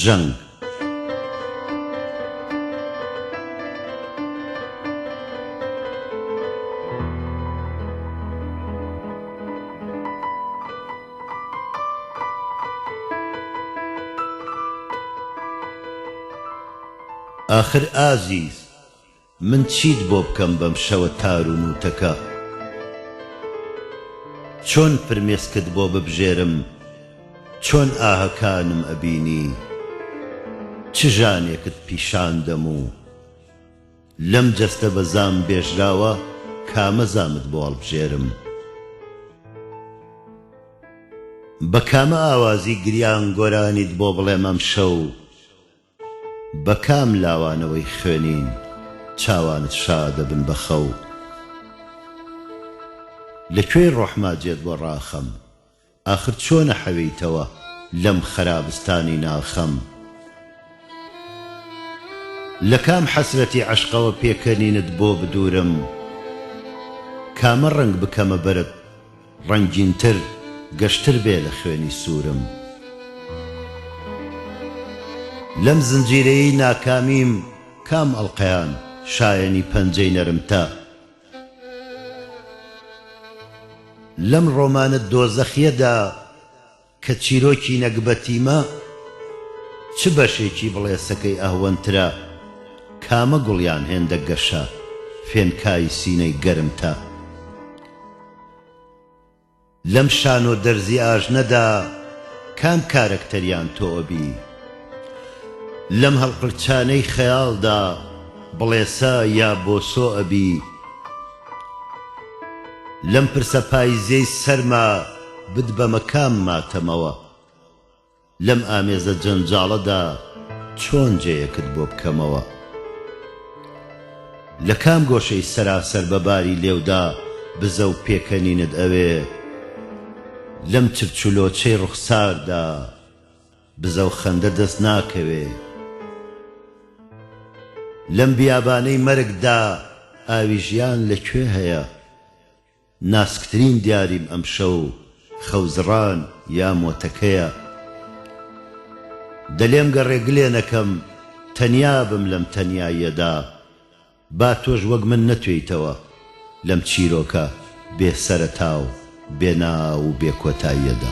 ژەنگ. آخر ئازیز من چیت بۆ بکەم بەم شەوە تار و نوتەکە، چۆن فرمێسکت بۆ ببژێرم، چۆن ئاهەکانم ئەبینی، چ ژانێکت پیشاندەم و لەم جەستە بەزام بێژراوە کامە زامت بۆ هەڵبژێرم. بە کامە ئاوازی گریان گۆرانیت بۆ بڵێم ئەم شەو، بە کام لاوانەوەی خوێنین چاوانت شادە بن بەخەو. لەکوێ ڕۆحماجێت بۆ ڕاخەم، ئاخر چۆنە حەویتەوە لەم خەرابستانی ناخەم. لە کام حەسرەتی عەشقەوە پێکەنینت بۆ بدوورم، کامە ڕەنگ بکەمە بەرت ڕەنگینتر گەشتر بێ لە خوێنی سوورم. لەم زنجیرەی ناکامیم کام ئەڵقەیان شایەنی پەنجەی نەرمتە، لەم ڕۆمانە دۆزەخیەدا کە چیرۆکی نەکبەتیمە، چ بەشێکی بڵێسەکەی ئەهوەنترە، کامە گوڵیان هێندە گەشە فێنکای سینەی گەرمتە. لەم شان و دەرزی ئاژنەدا کام کارەکتەریان تۆبی، لەم هەڵقرچانەی خەیاڵدا بڵێسە یا بۆسۆ ئەبی. لەم پرسە پاییزەی سەرما بدبەمە کام ماتەمەوە، لەم ئامێزە جەنجاڵەدا چۆن جێیەکت بۆ بکەمەوە. لە کام گۆشەی سەراسەر بەباری لێودا بزە و پێکەنینت ئەوێ، لەم چرچولۆچەی ڕوخساردا بزە و خەندە دەست ناکەوێ. لەم بیابانەی مەرگدا ئاوی ژیان لەکوێ هەیە، ناسکترین دیاریم ئەم شەو خەوزڕان یا مۆتەکەیە. دەلێم گەڕێ گلێنەکەم تەنیا بم لەم تەنیاییەدا، با تۆش وەک من نەتوێیتەوە لەم چیرۆکە بێ سەرەتا و بێ ناو و بێ کۆتاییەدا.